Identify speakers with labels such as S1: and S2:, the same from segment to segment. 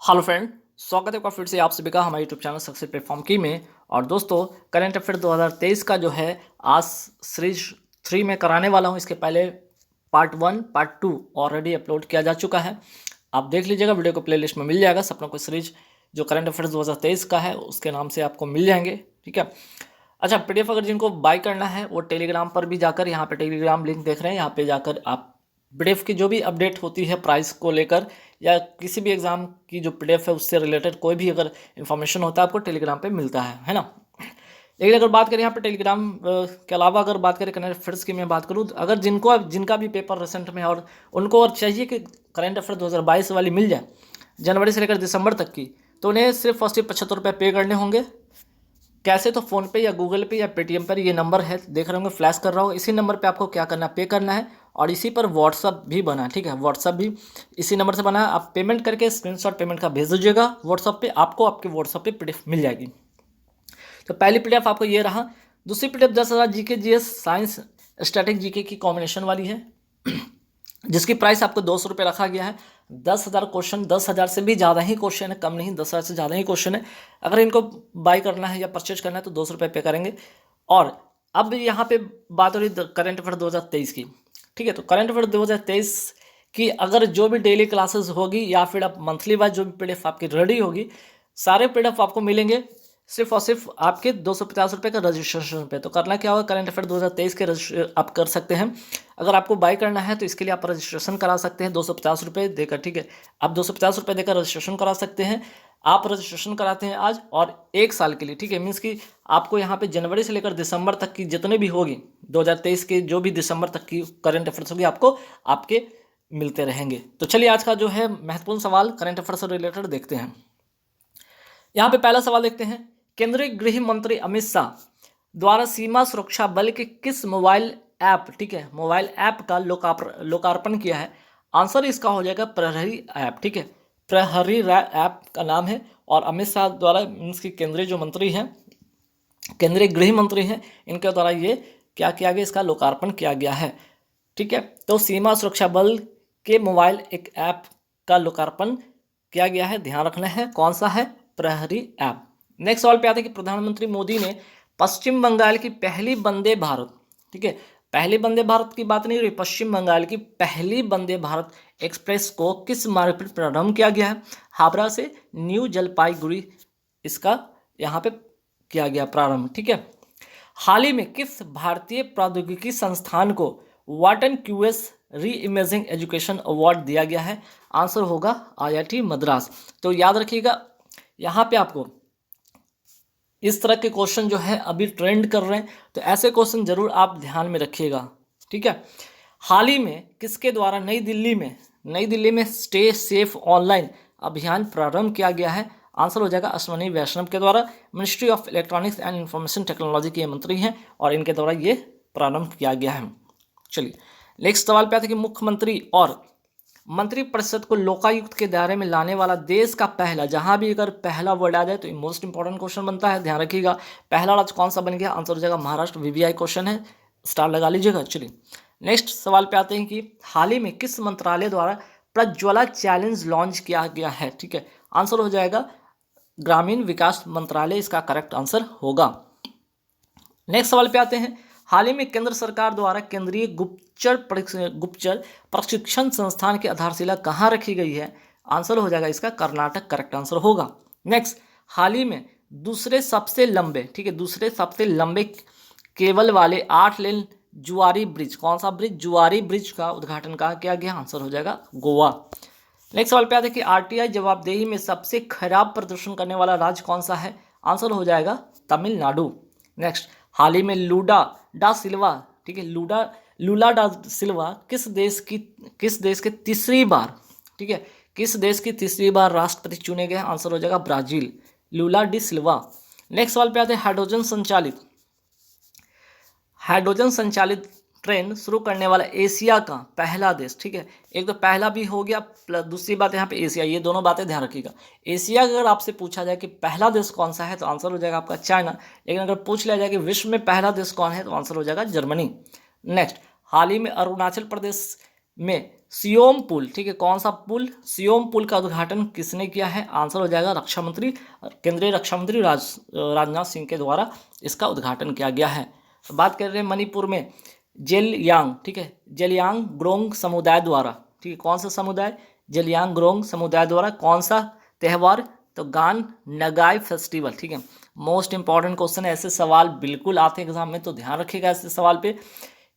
S1: Hello friend, स्वागत है आपका फिर से आप सभी का हमारे यूट्यूब चैनल सक्सेस प्लेटफॉर्म की में। और दोस्तों, करंट अफेयर 2023 का जो है आज सीरीज 3 में कराने वाला हूं। इसके पहले पार्ट 1 पार्ट 2 ऑलरेडी अपलोड किया जा चुका है। आप देख लीजिएगा, वीडियो को प्लेलिस्ट में मिल जाएगा। सपनों को सीरीज जो करंट अफेयर 2023 का है उसके नाम से आपको मिल जाएंगे, ठीक है। अच्छा, पीडीएफ अगर जिनको बाय करना है वो टेलीग्राम पर भी जाकर, यहाँ पे टेलीग्राम लिंक देख रहे हैं, यहाँ पे जाकर आप पीडीएफ की जो भी अपडेट होती है प्राइस को लेकर या किसी भी एग्जाम की जो पीडीएफ है उससे रिलेटेड कोई भी अगर इन्फॉर्मेशन होता है आपको टेलीग्राम पे मिलता है ना। लेकिन अगर बात करें यहाँ पे टेलीग्राम के अलावा, अगर बात करें करंट अफेयर्स की मैं बात करूँ, तो अगर जिनका भी पेपर रिसेंट में और उनको और चाहिए कि करंट अफेयर 2022 वाली मिल जाए जनवरी से लेकर दिसंबर तक की, तो उन्हें सिर्फ और सिर्फ 75 रुपये पे करने होंगे। कैसे? तो फ़ोनपे या गूगल पे या पेटीएम पर ये नंबर है, देख रहे होंगे फ्लैश कर रहा हूँ, इसी नंबर पे आपको क्या करना है, पे करना है। और इसी पर व्हाट्सअप भी बना है, ठीक है, व्हाट्सअप भी इसी नंबर से बना है। आप पेमेंट करके स्क्रीनशॉट पेमेंट का भेज दीजिएगा व्हाट्सअप पे, आपको आपके व्हाट्सअप पे पीडीएफ मिल जाएगी। तो पहली पीडीएफ आपको ये रहा। दूसरी PDF 10,000 GK GS science static GK की कॉम्बिनेशन वाली है, जिसकी प्राइस आपको 200 रुपये रखा गया है। 10,000 क्वेश्चन, 10,000 से भी ज़्यादा ही क्वेश्चन है, कम नहीं, 10,000 से ज़्यादा ही क्वेश्चन है। अगर इनको बाय करना है या परचेज करना है तो 200 रुपये पे करेंगे। और अब यहाँ पे बात हो रही करंट अफेयर 2023 की, ठीक है। तो करंट अफेयर 2023 की अगर जो भी डेली क्लासेस होगी या फिर आप मंथली वाइज जो भी पीडीएफ आपकी रेडी होगी, सारे पीडीएफ आपको मिलेंगे सिर्फ और सिर्फ आपके 250 रुपये का रजिस्ट्रेशन पे। तो करना क्या होगा, करंट अफेयर 2023 के आप कर सकते हैं। अगर आपको बाय करना है तो इसके लिए आप रजिस्ट्रेशन करा सकते हैं 250 रुपये देकर, ठीक है। आप 250 रुपये देकर रजिस्ट्रेशन करा सकते हैं। आप रजिस्ट्रेशन कराते हैं आज और 1 साल के लिए, ठीक है। मीन्स कि आपको यहाँ पे जनवरी से लेकर दिसंबर तक की जितने भी होगी 2023 के जो भी दिसंबर तक की करंट अफेयर्स होगी आपको आपके मिलते रहेंगे। तो चलिए आज का जो है महत्वपूर्ण सवाल करंट अफेयर से रिलेटेड देखते हैं। यहाँ पे पहला सवाल देखते हैं, केंद्रीय गृह मंत्री अमित शाह द्वारा सीमा सुरक्षा बल के किस मोबाइल ऐप, ठीक है, मोबाइल ऐप का लोकार्पण किया है? आंसर इसका हो जाएगा प्रहरी ऐप, ठीक है। प्रहरी ऐप का नाम है। और अमित शाह द्वारा मीन्स की केंद्रीय जो मंत्री हैं, केंद्रीय गृह मंत्री हैं, इनके द्वारा ये क्या किया गया, इसका लोकार्पण किया गया है, ठीक है। तो सीमा सुरक्षा बल के मोबाइल एक ऐप का लोकार्पण किया गया है, ध्यान रखना है कौन सा है, प्रहरी ऐप। नेक्स्ट सवाल पे आते हैं कि प्रधानमंत्री मोदी ने पश्चिम बंगाल की पहली वंदे भारत, ठीक है, पहली वंदे भारत की बात नहीं हो रही, पश्चिम बंगाल की पहली वंदे भारत एक्सप्रेस को किस मार्ग पर प्रारंभ किया गया है? हावड़ा से न्यू जलपाईगुड़ी इसका यहाँ पे किया गया प्रारंभ, ठीक है। हाल ही में किस भारतीय प्रौद्योगिकी संस्थान को वाटन क्यूएस री इमेजिंग एजुकेशन अवार्ड दिया गया है? आंसर होगा आईआईटी मद्रास। तो याद रखिएगा, यहाँ पे आपको इस तरह के क्वेश्चन जो है अभी ट्रेंड कर रहे हैं, तो ऐसे क्वेश्चन जरूर आप ध्यान में रखिएगा, ठीक है। हाल ही में किसके द्वारा नई दिल्ली में स्टे सेफ ऑनलाइन अभियान प्रारंभ किया गया है? आंसर हो जाएगा अश्वनी वैष्णव के द्वारा। Ministry of electronics and information technology के मंत्री हैं और इनके द्वारा ये प्रारंभ किया गया है। चलिए नेक्स्ट सवाल पे आते हैं कि मुख्यमंत्री और मंत्रिपरिषद को लोकायुक्त के दायरे में लाने वाला देश का पहला, जहां भी अगर पहला वर्ड आ जाए तो मोस्ट इंपॉर्टेंट क्वेश्चन बनता है, ध्यान रखिएगा। पहला राज्य कौन सा बन गया? आंसर हो जाएगा महाराष्ट्र। वीवीआई क्वेश्चन है, स्टार लगा लीजिएगा। चलिए नेक्स्ट सवाल पे आते हैं कि हाल ही में किस मंत्रालय द्वारा प्रज्वला चैलेंज लॉन्च किया गया है? ठीक है, आंसर हो जाएगा ग्रामीण विकास मंत्रालय, इसका करेक्ट आंसर होगा। नेक्स्ट सवाल पे आते हैं, हाल ही में केंद्र सरकार द्वारा केंद्रीय गुप्तचर प्रशिक्षण संस्थान की आधारशिला कहाँ रखी गई है? आंसर हो जाएगा इसका कर्नाटक, करेक्ट आंसर होगा। नेक्स्ट, हाल ही में दूसरे सबसे लंबे, ठीक है, दूसरे सबसे लंबे केबल वाले 8 लेन जुआरी ब्रिज, कौन सा ब्रिज? जुआरी ब्रिज का उद्घाटन कहाँ किया गया? आंसर हो जाएगा गोवा। नेक्स्ट सवाल पे आते हैं कि आरटीआई जवाबदेही में सबसे खराब प्रदर्शन करने वाला राज्य कौन सा है? आंसर हो जाएगा तमिलनाडु। नेक्स्ट, हाल ही में लूला डा सिल्वा, ठीक है, लूला डा सिल्वा किस देश के तीसरी बार, ठीक है, किस देश की तीसरी बार राष्ट्रपति चुने गए? आंसर हो जाएगा ब्राजील, लूला डी सिल्वा। नेक्स्ट सवाल पे आते हैं हाइड्रोजन संचालित ट्रेन शुरू करने वाला एशिया का पहला देश, ठीक है, एक तो पहला भी हो गया प्लस दूसरी बात यहाँ पे एशिया, ये दोनों बातें ध्यान रखिएगा। एशिया अगर आपसे पूछा जाए कि पहला देश कौन सा है तो आंसर हो जाएगा आपका चाइना, लेकिन अगर पूछ लिया जाए कि विश्व में पहला देश कौन है तो आंसर हो जाएगा जर्मनी। नेक्स्ट, हाल ही में अरुणाचल प्रदेश में सियोम पुल, ठीक है, कौन सा पुल? सियोम पुल का उद्घाटन किसने किया है? आंसर हो जाएगा रक्षा मंत्री, केंद्रीय रक्षा मंत्री राजनाथ सिंह के द्वारा इसका उद्घाटन किया गया है। तो बात कर रहे हैं मणिपुर में जेलियांग, ठीक है, जेलियांगग्रोंग समुदाय द्वारा, ठीक है, कौन सा समुदाय? जेलियांगग्रोंग समुदाय द्वारा कौन सा त्यौहार? तो गान नगाई फेस्टिवल, ठीक है। मोस्ट इंपॉर्टेंट क्वेश्चन है, ऐसे सवाल बिल्कुल आते हैं एग्जाम में, तो ध्यान रखिएगा ऐसे सवाल पे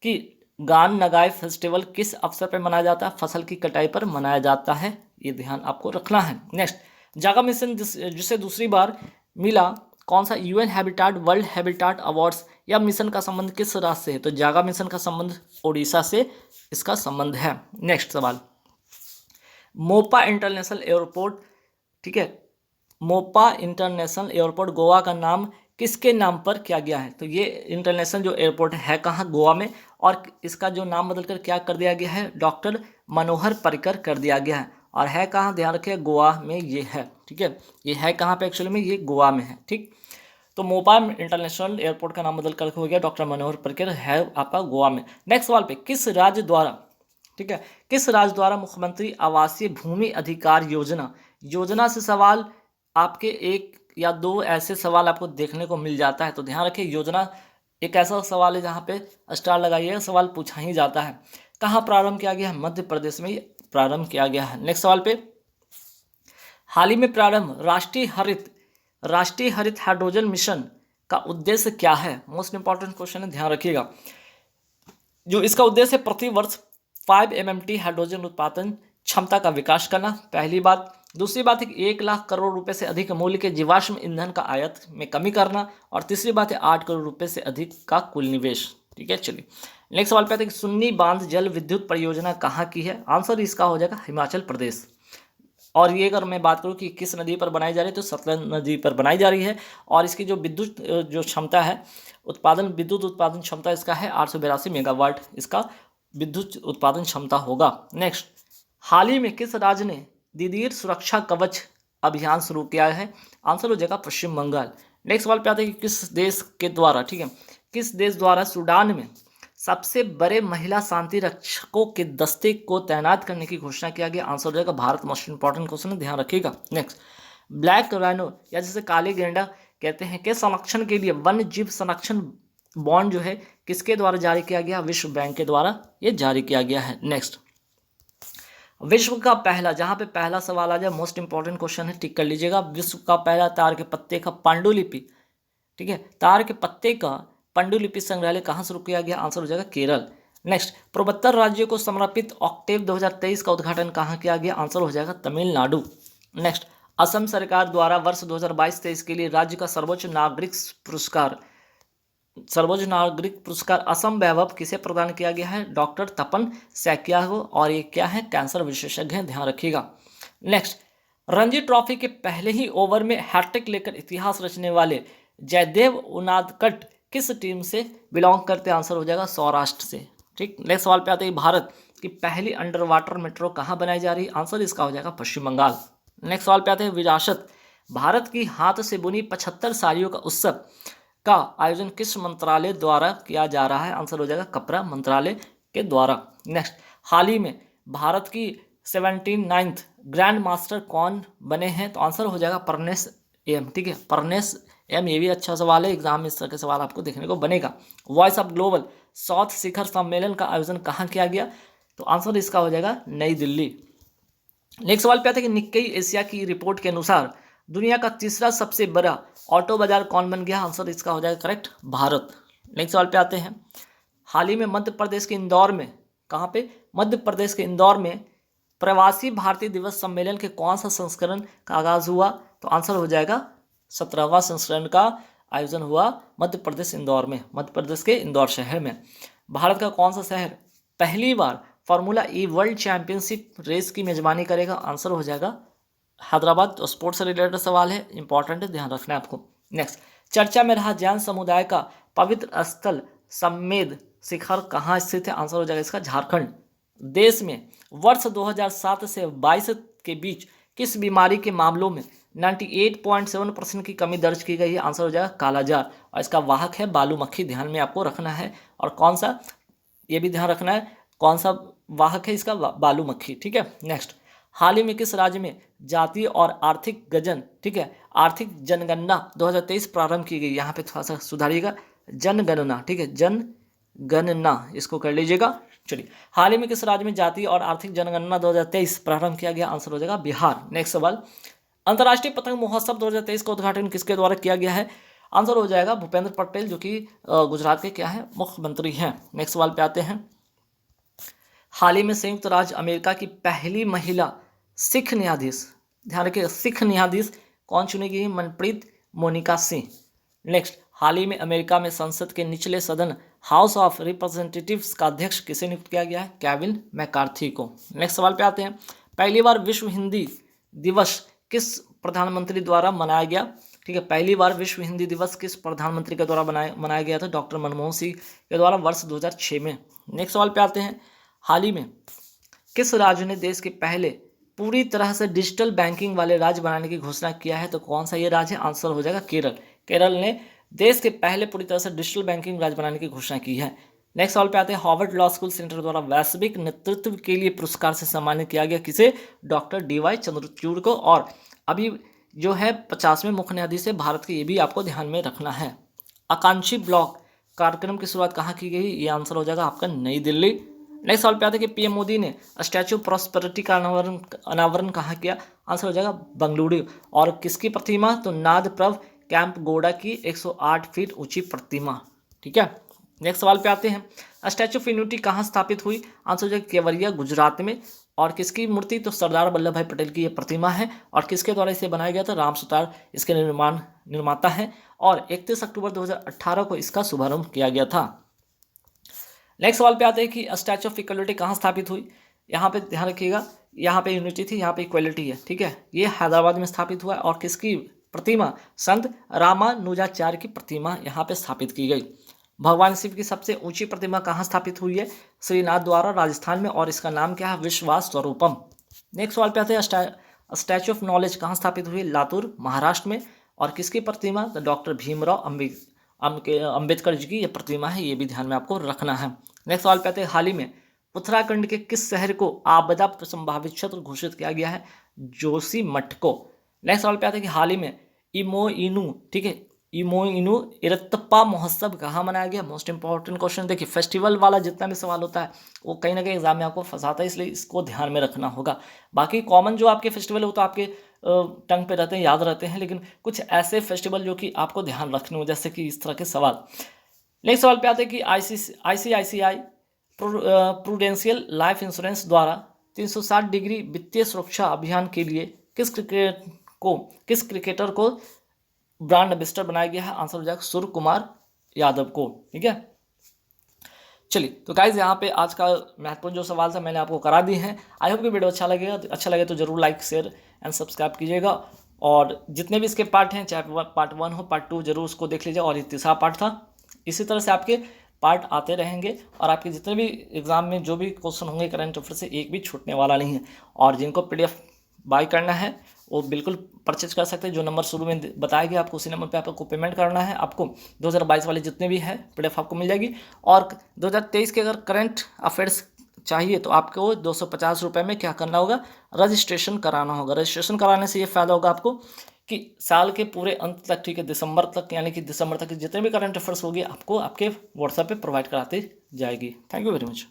S1: कि गान नगाई फेस्टिवल किस अवसर पर मनाया जाता है? फसल की कटाई पर मनाया जाता है, ये ध्यान आपको रखना है। नेक्स्ट, जागा मिशन जिसे दूसरी बार मिला कौन सा? UN habitat world habitat awards, या मिशन का संबंध किस राज्य से है? तो जागा मिशन का संबंध ओडिशा से इसका संबंध है। नेक्स्ट सवाल, मोपा इंटरनेशनल एयरपोर्ट, ठीक है, मोपा इंटरनेशनल एयरपोर्ट गोवा का नाम किसके नाम पर किया गया है? तो ये इंटरनेशनल जो एयरपोर्ट है कहाँ? गोवा में, और इसका जो नाम बदलकर क्या कर दिया गया है? डॉक्टर मनोहर पर्रिकर कर दिया गया है, और है कहाँ? ध्यान रखिए गोवा में ये है, ठीक है, ये है कहाँ पे? एक्चुअली में ये गोवा में है, ठीक। तो मोपा इंटरनेशनल एयरपोर्ट का नाम बदल कर हो गया डॉक्टर मनोहर पर्रिकर, है आपका गोवा में। नेक्स्ट सवाल पे, किस राज्य द्वारा, ठीक है, किस राज्य द्वारा मुख्यमंत्री आवासीय भूमि अधिकार योजना से सवाल आपके एक या दो ऐसे सवाल आपको देखने को मिल जाता है, तो ध्यान रखिए योजना एक ऐसा सवाल है जहाँ पे स्टार लगाइए, सवाल पूछा ही जाता है। कहाँ प्रारंभ किया गया है? मध्य प्रदेश में प्रारंभ किया गया है। नेक्स्ट सवाल पे, हाल ही में प्रारंभ राष्ट्रीय हरित हाइड्रोजन मिशन का उद्देश्य क्या है? मोस्ट इंपॉर्टेंट क्वेश्चन है, ध्यान रखिएगा। जो इसका उद्देश्य है प्रति वर्ष 5 MMT हाइड्रोजन उत्पादन क्षमता का विकास करना, पहली बात। दूसरी बात है कि 1 लाख करोड़ रुपए से अधिक मूल्य के जीवाश्म ईंधन का आयात में कमी करना, और तीसरी बात है 8 करोड़ रुपए से अधिक का कुल निवेश, ठीक है। चलिए नेक्स्ट सवाल पे आते हैं कि सुन्नी बांध जल विद्युत परियोजना कहाँ की है? आंसर इसका हो जाएगा हिमाचल प्रदेश। और ये अगर मैं बात करूँ कि किस नदी पर बनाई जा रही है, तो सतलज नदी पर बनाई जा रही है, और इसकी जो विद्युत जो क्षमता है विद्युत उत्पादन क्षमता इसका है 882 मेगावाट, इसका विद्युत उत्पादन क्षमता होगा। नेक्स्ट, हाल ही में किस राज्य ने दीदीर सुरक्षा कवच अभियान शुरू किया है? आंसर हो जाएगा पश्चिम बंगाल। नेक्स्ट सवाल पे आते हैं कि किस देश के द्वारा, ठीक है, किस देश द्वारा सूडान में सबसे बड़े महिला शांति रक्षकों के दस्ते को तैनात करने की घोषणा किया गया? आंसर हो जाएगा भारत। मोस्ट इंपॉर्टेंट क्वेश्चन है, ध्यान रखिएगा। नेक्स्ट, ब्लैक राइनो या जिसे काले गेंडा कहते हैं के संरक्षण के लिए वन्य जीव संरक्षण बॉन्ड जो है किसके द्वारा जारी किया गया? विश्व बैंक के द्वारा ये जारी किया गया है। नेक्स्ट, विश्व का पहला, जहां पे पहला सवाल आ जाए मोस्ट इंपॉर्टेंट क्वेश्चन है, टिक कर लीजिएगा। विश्व का पहला तार के पत्ते का पांडुलिपि, ठीक है, तार के पत्ते का पांडुलिपि संग्रहालय कहाँ शुरू किया गया? आंसर हो जाएगा केरल। नेक्स्ट, 72 राज्यों को समर्पित ऑक्टेव 2023 का उद्घाटन कहाँ किया गया? आंसर हो जाएगा तमिलनाडु। नेक्स्ट, असम सरकार द्वारा वर्ष 2022-23 के लिए राज्य का सर्वोच्च नागरिक पुरस्कार असम वैभव किसे प्रदान किया गया है? डॉक्टर तपन सैकिया को, और ये क्या है? कैंसर विशेषज्ञ हैं, ध्यान रखिएगा। नेक्स्ट, रणजी ट्रॉफी के पहले ही ओवर में हैट्रिक लेकर इतिहास रचने वाले जयदेव उनादकट किस टीम से बिलोंग करते? आंसर हो जाएगा सौराष्ट्र से, ठीक। नेक्स्ट सवाल पे आते हैं भारत की पहली अंडर वाटर मेट्रो कहाँ बनाई जा रही है? आंसर इसका हो जाएगा पश्चिम बंगाल। नेक्स्ट सवाल पे आते हैं विरासत भारत की हाथ से बुनी 75 साड़ियों का उत्सव का आयोजन किस मंत्रालय द्वारा किया जा रहा है? आंसर हो जाएगा कपड़ा मंत्रालय के द्वारा। नेक्स्ट, हाल ही में भारत की 79th ग्रैंड मास्टर कौन बने हैं? तो आंसर हो जाएगा प्रनेश एम, ठीक है, प्रनेश एम। ये भी अच्छा सवाल है, एग्जाम में इस तरह के सवाल आपको देखने को बनेगा। वॉइस ऑफ ग्लोबल साउथ शिखर सम्मेलन का आयोजन कहाँ किया गया? तो आंसर इसका हो जाएगा नई दिल्ली। नेक्स्ट सवाल पे आता है कि निक्केई एशिया की रिपोर्ट के अनुसार दुनिया का तीसरा सबसे बड़ा ऑटो बाजार कौन बन गया? आंसर इसका हो जाएगा करेक्ट भारत। नेक्स्ट सवाल पे आते हैं, हाल ही में मध्य प्रदेश के इंदौर में, कहाँ पे? मध्य प्रदेश के इंदौर में प्रवासी भारतीय दिवस सम्मेलन के कौन सा संस्करण का आगाज हुआ? तो आंसर हो जाएगा 17वां संस्करण का आयोजन हुआ मध्य प्रदेश इंदौर में, मध्य प्रदेश के इंदौर शहर में। भारत का कौन सा शहर पहली बार फार्मूला ई वर्ल्ड चैंपियनशिप रेस की मेजबानी करेगा? आंसर हो जाएगा हैदराबाद। तो स्पोर्ट्स से रिलेटेड सवाल है, इंपॉर्टेंट है, ध्यान रखना है आपको। नेक्स्ट, चर्चा में रहा जैन समुदाय का पवित्र स्थल समेध शिखर कहाँ स्थित है? आंसर हो जाएगा इसका झारखंड। देश में वर्ष 2007 से 22 के बीच किस बीमारी के मामलों में 98.7% की कमी दर्ज की गई है? आंसर हो जाएगा कालाजार, और इसका वाहक है बालू मक्खी, ध्यान में आपको रखना है। और कौन सा, ये भी ध्यान रखना है, कौन सा वाहक है इसका बालू मक्खी, ठीक है। नेक्स्ट, हाल ही में किस राज्य में जातीय और आर्थिक गजन, ठीक है, आर्थिक जनगणना 2023 प्रारंभ की गई। यहाँ पे थोड़ा सा सुधारिएगा, जनगणना, ठीक है, जनगणना इसको कर लीजिएगा। चलिए, हाल ही में किस राज्य में जातीय और आर्थिक जनगणना 2023 प्रारंभ किया गया? आंसर हो जाएगा बिहार। नेक्स्ट सवाल, अंतर्राष्ट्रीय पतंग महोत्सव 2023 का उद्घाटन किसके द्वारा किया गया है? आंसर हो जाएगा भूपेंद्र पटेल, जो कि गुजरात के क्या है, मुख्यमंत्री हैं। नेक्स्ट सवाल पे आते हैं, हाल ही में संयुक्त राज्य अमेरिका की पहली महिला सिख न्यायाधीश, ध्यान रखिए, सिख न्यायाधीश कौन चुनी गई? मनप्रीत मोनिका सिंह। नेक्स्ट, हाल ही में अमेरिका में संसद के निचले सदन हाउस ऑफ रिप्रेजेंटेटिव्स का अध्यक्ष किसे नियुक्त किया गया है? केविन मैकार्थी को। नेक्स्ट सवाल पे आते हैं, पहली बार विश्व हिंदी दिवस किस प्रधानमंत्री द्वारा मनाया गया? ठीक है, पहली बार विश्व हिंदी दिवस किस प्रधानमंत्री के द्वारा मनाया गया था? डॉक्टर मनमोहन सिंह के द्वारा वर्ष 2006 में। नेक्स्ट सवाल पे आते हैं, हाल ही में किस राज्य ने देश के पहले पूरी तरह से डिजिटल बैंकिंग वाले राज्य बनाने की घोषणा किया है? तो कौन सा ये राज्य है? आंसर हो जाएगा केरल। केरल ने देश के पहले पूरी तरह से डिजिटल बैंकिंग राज्य बनाने की घोषणा की है। नेक्स्ट सवाल पे आते हैं, हार्वर्ड लॉ स्कूल सेंटर द्वारा वैश्विक नेतृत्व के लिए पुरस्कार से सम्मानित किया गया किसे? डॉक्टर DY चंद्रचूड़ को। और अभी जो है 50वें मुख्य न्यायाधीश है भारत के, ये भी आपको ध्यान में रखना है। आकांक्षी ब्लॉक कार्यक्रम की शुरुआत कहाँ की गई? ये आंसर हो जाएगा आपका नई दिल्ली। नेक्स्ट सवाल पे आते हैं कि PM मोदी ने स्टैचू ऑफ प्रॉस्पेरिटी का अनावरण कहाँ किया? आंसर हो जाएगा बंगलुरु। और किसकी प्रतिमा? तो नादप्रभ कैंपगौड़ा की 108 फीट ऊंची प्रतिमा, ठीक है। नेक्स्ट सवाल पे आते हैं, स्टैचू ऑफ यूनिटी कहाँ स्थापित हुई? आंसर हो जाएगा केवड़िया, गुजरात में। और किसकी मूर्ति? तो सरदार वल्लभ भाई पटेल की ये प्रतिमा है। और किसके द्वारा इसे बनाया गया था? राम सुतार इसके निर्माता हैं। और 31 अक्टूबर 2018 को इसका शुभारंभ किया गया था। नेक्स्ट सवाल पे आते हैं कि स्टैचू ऑफ इक्वलिटी कहाँ स्थापित हुई? यहाँ पे ध्यान रखिएगा, यहाँ पे यूनिटी थी, यहाँ पे इक्वलिटी है, ठीक है। ये हैदराबाद में स्थापित हुआ। और किसकी प्रतिमा? संत रामानुजाचार्य की प्रतिमा यहाँ पे स्थापित की गई। भगवान शिव की सबसे ऊंची प्रतिमा कहाँ स्थापित हुई है? श्रीनाथ द्वारा, राजस्थान में। और इसका नाम क्या है? विश्वास स्वरूपम। नेक्स्ट सवाल पे आते हैं, स्टैचू ऑफ नॉलेज कहाँ स्थापित हुई? लातूर, महाराष्ट्र में। और किसकी प्रतिमा? तो डॉक्टर भीमराव अम्बेडकर जी की ये प्रतिमा है, ये भी ध्यान में आपको रखना है। नेक्स्ट सवाल पे आते हैं, हाल ही में उत्तराखंड के किस शहर को आपदा संभावित क्षेत्र घोषित किया गया है? जोशीमठ को। नेक्स्ट सवाल पे आते हैं कि हाल ही में इमोइनू, ठीक है, इमोइनू इरत्तप्पा महोत्सव कहाँ मनाया गया? Most important question. देखिए, फेस्टिवल वाला जितना भी सवाल होता है वो कहीं ना कहीं एग्जाम में आपको फंसाता है, इसलिए इसको ध्यान में रखना होगा। बाकी कॉमन जो आपके फेस्टिवल हो तो आपके टंग पे रहते हैं, याद रहते हैं, लेकिन कुछ ऐसे फेस्टिवल जो कि आपको ध्यान रखने हो, जैसे कि इस तरह के सवाल। नेक्स्ट सवाल पे आते हैं कि ICICI प्रूडेंशियल लाइफ इंश्योरेंस द्वारा 360 डिग्री वित्तीय सुरक्षा अभियान के लिए किस क्रिकेटर को ब्रांड एम्बेसडर बनाया गया है? आंसर हो जाएगा सूर्य कुमार यादव को, ठीक है। चलिए, तो गाइज यहाँ पे आज का महत्वपूर्ण जो सवाल था मैंने आपको करा दी है। आई होप कि वीडियो अच्छा लगे तो जरूर लाइक, शेयर एंड सब्सक्राइब कीजिएगा। और जितने भी इसके पार्ट हैं, चाहे पार्ट 1 हो, पार्ट 2 जरूर उसको देख लीजिए। और ये तीसरा पार्ट था। इसी तरह से आपके पार्ट आते रहेंगे और आपके जितने भी एग्जाम में जो भी क्वेश्चन होंगे करंट अफेयर से, एक भी छूटने वाला नहीं है। और जिनको PDF बाय करना है वो बिल्कुल परचेज कर सकते हैं। जो नंबर शुरू में बताया गया आपको, उसी नंबर पे आपको पेमेंट करना है। आपको 2022 वाले जितने भी है PDF आपको मिल जाएगी। और 2023 के अगर करंट अफेयर्स चाहिए तो आपको 250 रुपये में क्या करना होगा? रजिस्ट्रेशन कराना होगा। रजिस्ट्रेशन कराने से ये फ़ायदा होगा आपको कि साल के पूरे अंत तक, ठीक है, दिसंबर तक, यानी कि दिसंबर तक जितने भी करंट अफेयर्स होगी आपको आपके व्हाट्सएप पे प्रोवाइड कराती जाएगी। Thank you very much.